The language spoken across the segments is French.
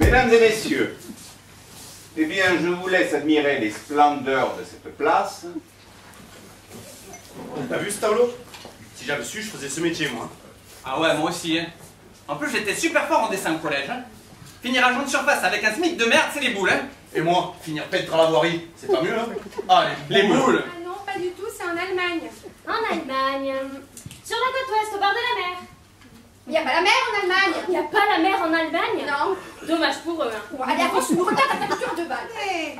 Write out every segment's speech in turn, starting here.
Mesdames et messieurs, eh bien, je vous laisse admirer les splendeurs de cette place. T'as vu ce tableau? Si j'avais su, je faisais ce métier, moi. Ah ouais, moi aussi. Hein. En plus, j'étais super fort en dessin au collège. Hein. Finir agent de surface avec un SMIC de merde, c'est les boules. Hein. Et moi, finir peintre à la voirie, c'est pas mieux, hein? Ah, Les boules. Ah non, pas du tout, c'est en Allemagne. En Allemagne, sur la côte ouest, au bord de la mer. Il n'y a pas la mer en Allemagne. Il n'y a pas la mer en Allemagne? Non. Dommage pour eux. Hein. Bon, allez, avance, nous regarde ta peinture de balle.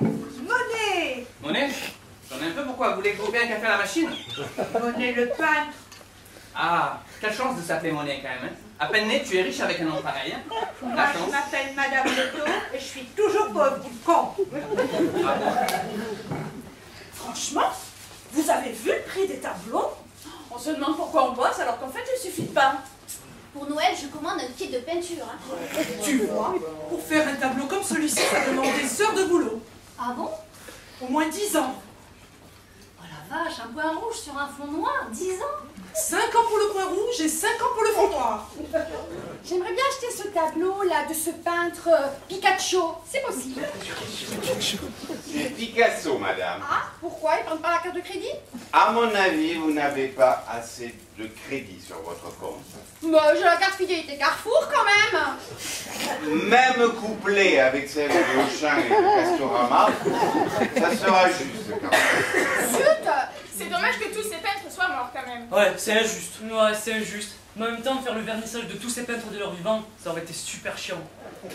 Monet, Monet, j'en ai un peu pourquoi. Vous voulez que vous un café à la machine? Monet le peintre. Ah, quelle chance de s'appeler Monet quand même. Hein. À peine né, tu es riche avec un nom pareil. Hein. Moi, La je chance. m'appelle Madame Leto et je suis toujours pauvre, con. Ah bon. Franchement, vous avez vu le prix des tableaux? On se demande pourquoi on bosse alors qu'en fait il suffit de peindre. Pour Noël, je commande un kit de peinture. Hein. Tu vois, pour faire un tableau comme celui-ci, ça demande des heures de boulot. Ah bon? Au moins 10 ans. Oh la vache, un point rouge sur un fond noir, 10 ans? 5 ans pour le point rouge et 5 ans pour le fond noir. J'aimerais bien acheter ce tableau-là de ce peintre Pikachu. C'est possible. C'est Picasso, madame. Ah, pourquoi ils ne prennent pas la carte de crédit? À mon avis, vous n'avez pas assez de crédit sur votre compte. Bah, j'ai la carte fidélité Carrefour quand même. Même couplé avec celle de Auchan et de Castorama, ça sera juste quand même. Zut. C'est dommage que tous ces peintres soient morts quand même. Ouais, c'est injuste. Ouais, c'est injuste. Mais en même temps, faire le vernissage de tous ces peintres de leur vivant, ça aurait été super chiant.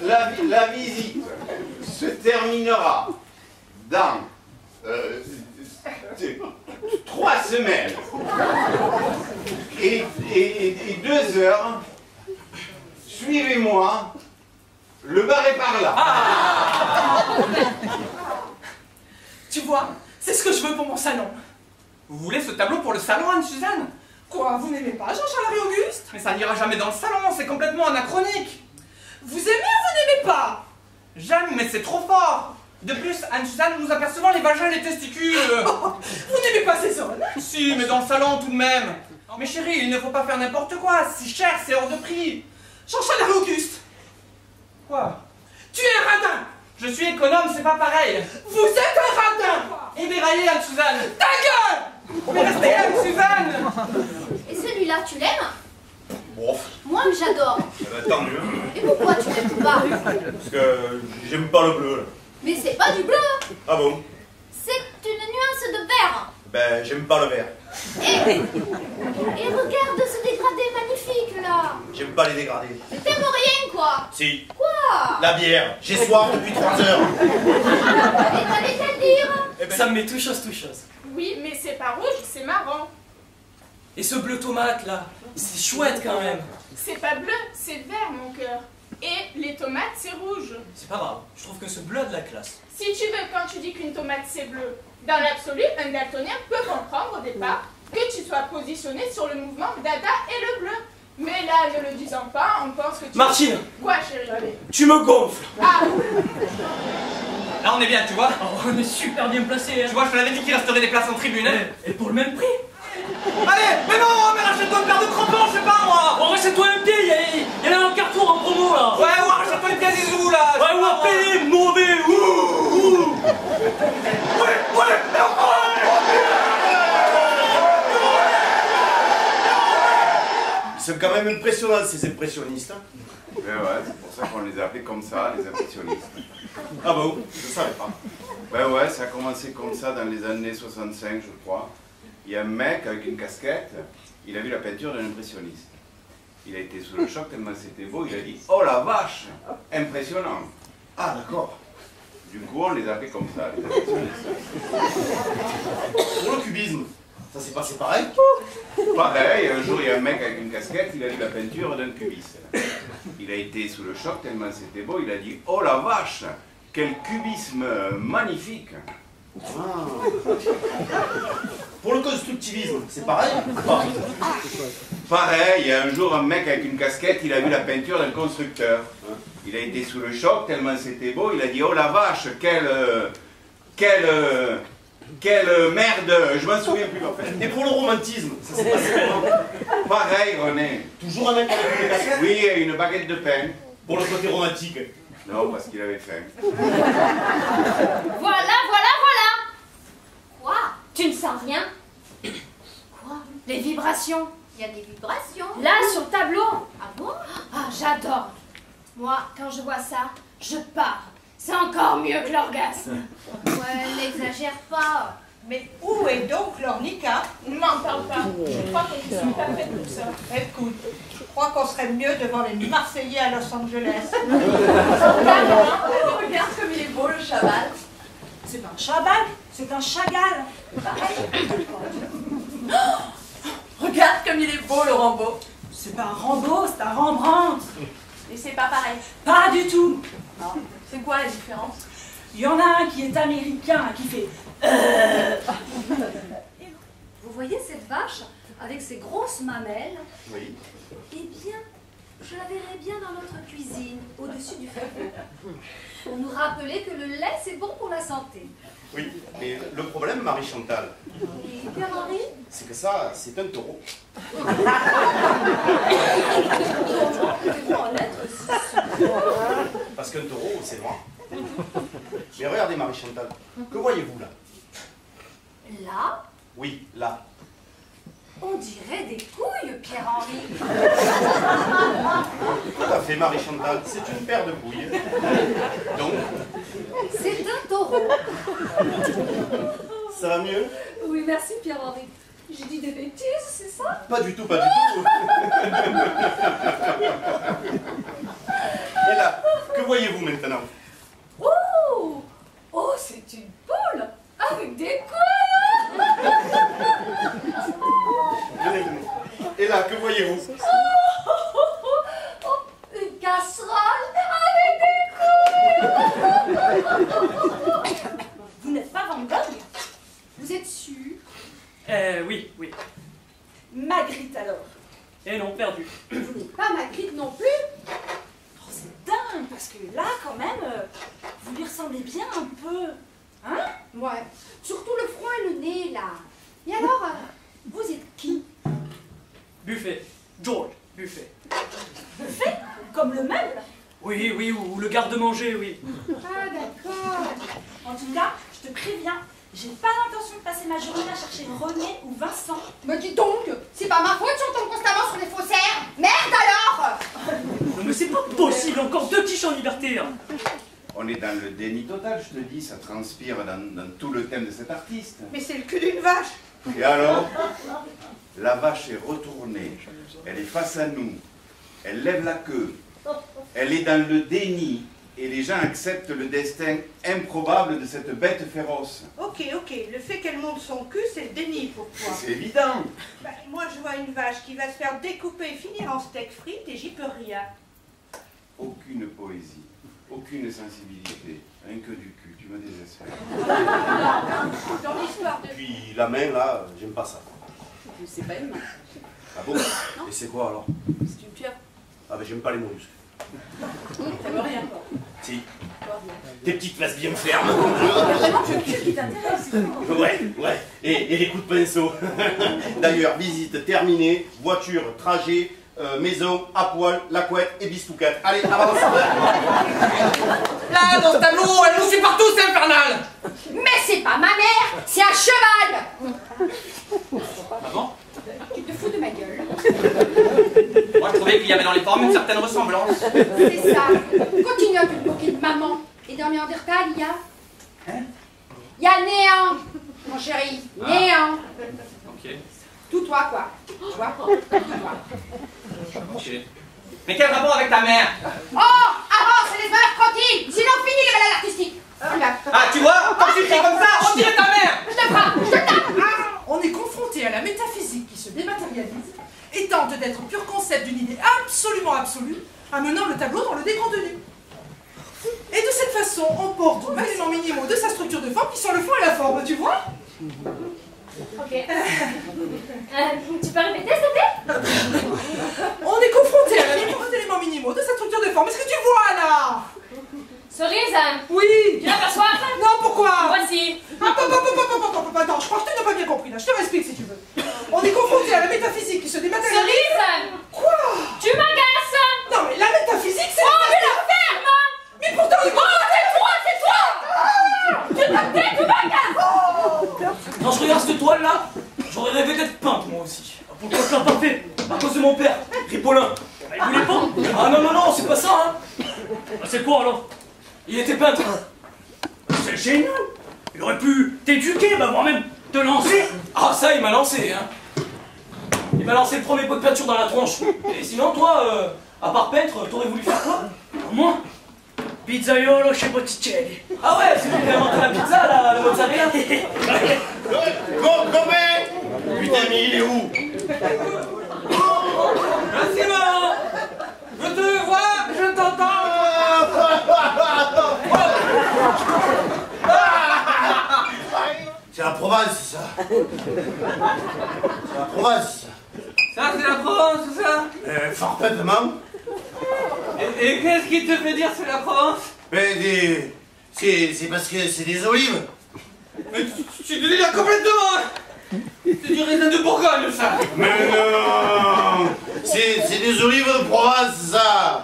La visite se terminera dans 3 semaines et 2 heures. Suivez-moi, le bar est par là. Tu vois, c'est ce que je veux pour mon salon. Vous voulez ce tableau pour le salon, Anne-Suzanne? Quoi, vous n'aimez pas Jean-Charles Auguste? Mais ça n'ira jamais dans le salon, c'est complètement anachronique. Vous aimez ou vous n'aimez pas? J'aime, mais c'est trop fort. De plus, Anne-Suzanne, nous apercevons les vagins et les testicules. Vous n'aimez pas ces zones? Si, mais dans le salon tout de même. Mais chérie, il ne faut pas faire n'importe quoi. C'est cher, c'est hors de prix. Jean-Charles Auguste, Quoi? tu es un radin. Je suis économe, c'est pas pareil. Vous êtes un radin. On déraillait, Anne-Suzanne. Ta gueule. Mais restez, Anne-Suzanne. Et celui-là, tu l'aimes? Bon, Moi, j'adore. tant mieux. Et pourquoi tu l'aimes pas? Parce que j'aime pas le bleu, là. Mais c'est pas du bleu. Ah bon? C'est une nuance de vert. Ben, j'aime pas le vert. Et regarde ce dégradé magnifique, là. J'aime pas les dégradés. Mais t'aimes rien, quoi. Si. Quoi? La bière. J'ai soif depuis 3 heures. Et t'allais te le dire. Eh ben, Ça me met tout chose, tout chose. Oui, mais c'est pas rouge, c'est marron. Et ce bleu tomate là, c'est chouette quand même. C'est pas bleu, c'est vert, mon cœur. Et les tomates, c'est rouge. C'est pas grave, je trouve que ce bleu a de la classe. Si tu veux, quand tu dis qu'une tomate, c'est bleu, dans l'absolu, un daltonien peut comprendre au départ que tu sois positionné sur le mouvement dada et le bleu. Mais là, ne le disant pas, on pense que tu... Martine, Quoi, chérie? tu me gonfles. Ah, Là, on est bien, tu vois. Oh, on est super bien placés. Hein. Tu vois, je te l'avais dit qu'il resterait des places en tribune. Hein. Et pour le même prix. Allez, mais non, mais rachète-toi une paire de crampons, je sais pas moi. Oh, rachète-toi un pied, il y a un carrefour en promo là. Ouais, ou rachète-toi une pièce des là. je sais Ouais, pas, ou moi. à payer, mauvais. Ouh. Ils sont quand même impressionnants, ces impressionnistes. Hein. Mais ouais, c'est pour ça qu'on les a appelés comme ça, les impressionnistes. Ah bon? Je savais pas. Ben ouais, ça a commencé comme ça dans les années 65, je crois. Il y a un mec avec une casquette, il a vu la peinture d'un impressionniste. Il a été sous le choc tellement c'était beau, il a dit « Oh la vache! Impressionnant !» Ah d'accord. Du coup, on les a appelés comme ça, les impressionnistes. Pour le cubisme, ça s'est passé pareil? Pareil, un jour, il y a un mec avec une casquette, il a vu la peinture d'un cubiste. Il a été sous le choc tellement c'était beau, il a dit « Oh la vache! Quel cubisme magnifique !» Pour le constructivisme, c'est pareil? Pareil, il y a un jour un mec avec une casquette, il a vu la peinture d'un constructeur. Il a été sous le choc tellement c'était beau, il a dit « Oh la vache, quelle merde !» Je m'en souviens plus en fait. Et pour le romantisme, ça s'est passé comment? Pareil, René. Toujours un mec avec une casquette? Oui, une baguette de pain. Pour le côté romantique. Non, parce qu'il avait faim. Voilà. Quoi? Tu ne sens rien? Quoi? Les vibrations. Il y a des vibrations. Là, sur le tableau. Ah bon? Ah, j'adore. Moi, quand je vois ça, je pars. C'est encore mieux que l'orgasme. Ouais, n'exagère pas. Mais où est donc l'ornica? Ne m'en parle pas. Je crois que je suis pas faite pour ça. Écoute, je crois qu'on serait mieux devant les Marseillais à Los Angeles. Regarde comme il est beau le Chabal. C'est pas un Chabal, c'est un Chagall. Pareil. Regarde comme il est beau le Rambo. C'est pas un Rambo, c'est un Rembrandt. Et c'est pas pareil. Pas du tout. C'est quoi la différence? Il y en a un qui est américain, qui fait Vous voyez cette vache avec ses grosses mamelles? Oui. Eh bien, je la verrais bien dans notre cuisine, au-dessus du frigo. Pour nous rappeler que le lait, c'est bon pour la santé. Oui, mais le problème, Marie-Chantal, Et Pierre-Henri? c'est que ça, c'est un taureau. Parce qu'un taureau, c'est noir. Mais regardez, Marie-Chantal, que voyez-vous là? Là, Oui, là. on dirait des couilles, Pierre-Henri. Tout à fait, Marie-Chantal, c'est une paire de couilles. Donc, C'est un taureau. ça va mieux? Oui, merci, Pierre-Henri. J'ai dit des bêtises, c'est ça? Pas du tout, pas du tout. Et là, que voyez-vous maintenant? Oh! Oh, c'est une poule avec des couilles. Venez. Et là, que voyez-vous? Oh, une casserole avec des couilles. Vous n'êtes pas Van Gogh? Vous êtes sûr? Oui. Magritte alors. Et non, perdu. Vous n'êtes pas Magritte non plus? Oh, c'est dingue, parce que là, quand même, vous lui ressemblez bien un peu. Hein? Ouais. Surtout le front et le nez, là. Et alors, vous êtes qui? Buffet. George, Buffet. Buffet? Comme le meuble? Oui, ou le garde-manger, oui. Ah, d'accord. En tout cas, je te préviens, j'ai pas l'intention de passer ma journée à chercher René ou Vincent. Mais dis donc, c'est pas ma faute si on tombe constamment sur des faussaires. Merde alors! Non, mais c'est pas possible, encore deux quiches en liberté. Hein. On est dans le déni total, je te dis, ça transpire dans tout le thème de cet artiste. Mais c'est le cul d'une vache. Et alors, la vache est retournée, elle est face à nous, elle lève la queue, elle est dans le déni, et les gens acceptent le destin improbable de cette bête féroce. Ok, le fait qu'elle monte son cul, c'est le déni pour toi. C'est évident. Ben, moi, je vois une vache qui va se faire découper et finir en steak frites et j'y peux rien. Aucune poésie, aucune sensibilité, rien que du cul, tu me désespères. Dans l'histoire de... Puis la main, là, j'aime pas ça. C'est pas une main, Ah bon? Et c'est quoi alors? c'est une pierre. Ah ben j'aime pas les mollusques. T'aimes rien, quoi. Si. Tes petites faces bien fermes. Vraiment, c'est le cul qui t'intéresse, c'est tout. Ouais. Et les coups de pinceau. D'ailleurs, visite terminée, voiture, trajet, maison, à poil, la couette et bistoucate. Allez, avance. Là, dans ce tableau, elle nous suit partout, c'est infernal. Mais c'est pas ma mère, c'est un cheval! Ah bon? Tu te fous de ma gueule? Moi, je trouvais qu'il y avait dans les formes une certaine ressemblance. C'est ça. Continue à te moquer de maman. Et dans Néandertal, il y a... Il y a néant, mon chéri. Néant. Ok. Tout toi, quoi. Tu vois? Tout toi. Ok. Mais quel rapport avec ta mère? Oh! Avance, les tranquille! Sinon, fini les balades artistiques. Regarde. Ah, tu vois? Quand tu cries comme ça, on dirait ta mère! Je te frappe, je te tape. On est confronté à la métaphysique qui se dématérialise et tente d'être pur concept d'une idée absolument absolue, amenant le tableau dans le décontenu. Et de cette façon, on porte aux éléments minimaux de sa structure de forme qui sont le fond et la forme, tu vois? Ok. Tu peux répéter, s'il te plaît? On est confronté à la mémoire des éléments minimaux de sa structure de forme. Est-ce que tu vois là? Cerise, Oui. tu l'aperçois? Non, pourquoi? Voici. Attends, je crois que tu n'as pas bien compris là. Je te m'explique si tu veux. On est confronté à la métaphysique qui se dématérialise. Cerise, Quoi? tu m'agaces. Non mais la métaphysique c'est... Oh, je la ferme. Mais pourquoi? J'aurais rêvé d'être peintre, moi aussi. Pourquoi je l'ai pas fait? À cause de mon père, Ripolin. Il voulait pas? Ah non, non, non, c'est pas ça, hein. C'est quoi, alors? Il était peintre. C'est génial. Il aurait pu t'éduquer, bah moi-même te lancer. Ah ça, il m'a lancé, hein. Il m'a lancé le premier pot de peinture dans la tronche. Et sinon, toi, à part peintre, t'aurais voulu faire quoi? Moi? Pizzaiolo chez Botticelli. Ah ouais, c'est lui qui a inventé la pizza, la mozzarella. Comment? Putain, mais il est où? Merci, maman. Je te vois, je t'entends. C'est la Provence, ça. C'est la Provence. Ça, c'est la Provence, tout ça? Fort maman. Et qu'est-ce qui te fait dire c'est la Provence? Ben, c'est parce que c'est des olives. Mais tu délires complètement. C'est du raisin de Bourgogne, ça. Mais non. C'est des olives de Provence, ça.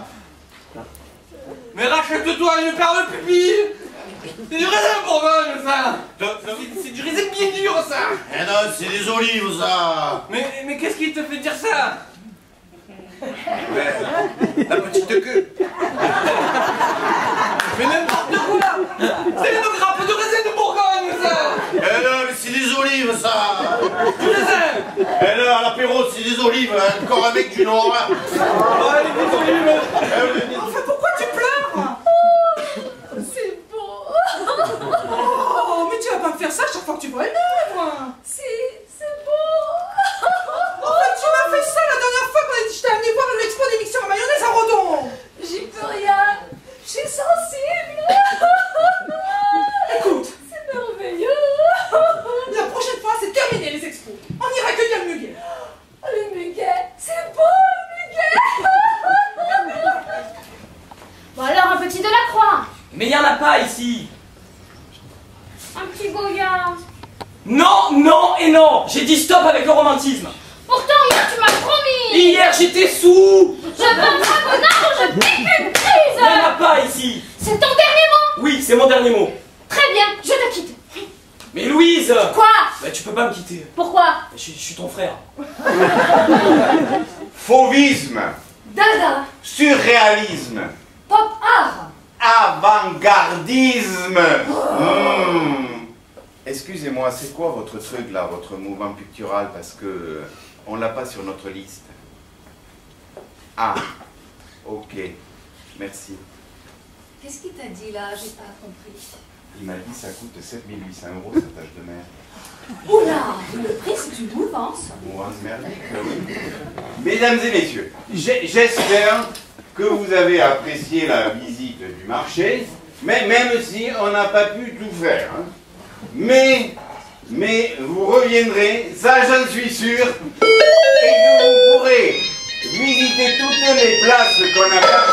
Mais rachète-toi une paire de pupilles. C'est du raisin de Bourgogne, ça. C'est du raisin bien dur, ça. Eh non, c'est des olives, ça. Mais qu'est-ce qui te fait dire ça? La petite queue. Mais n'importe quoi. C'est une grappe de raisin de Bourgogne, ça. Eh non, mais c'est des olives, ça. Du raisin. Eh non, à l'apéro, c'est des olives, hein. Encore un mec du Nord. Ouais, des olives. Enfin, pourquoi tu pleures? C'est beau. Oh, mais tu vas pas me faire ça chaque fois que tu vois une œuvre. C'est beau. Enfin, tu m'as fait ça la dernière fois quand je t'ai amené voir l'expo des mixeurs à mayonnaise à Redon. J'y peux rien. Je suis sensible. Écoute, C'est merveilleux. la prochaine fois, c'est terminé les expos. On ira cueillir le muguet. Oh, le muguet. C'est beau, le muguet. Bon alors, un petit de la croix. Mais y en a pas ici. Un petit Goya. Non, non et non. J'ai dit stop avec le romantisme. Pourtant, hier, tu m'as promis. Hier, j'étais sous. Je veux pas mon argent, je pique une prise. Y en a pas ici. C'est ton dernier mot. Oui, c'est mon dernier mot. Très bien, je te quitte. Mais Louise. Quoi? Bah tu peux pas me quitter. Pourquoi? Je suis ton frère. Fauvisme. Dada. Surréalisme. Pop art. Avant-gardisme. Excusez-moi, c'est quoi votre truc là, votre mouvement pictural? Parce que on l'a pas sur notre liste. Ah, ok, merci. Qu'est-ce qu'il t'a dit là? J'ai pas compris. Il m'a dit ça coûte 7800 € cette tâche de mer. Oula, le prix c'est une mouvance. Mouvance merdique, oui. Mesdames et messieurs, j'espère que vous avez apprécié la visite du marché, mais même si on n'a pas pu tout faire. Hein. Mais vous reviendrez, ça j'en suis sûr, et que vous pourrez visiter toutes les places qu'on a pas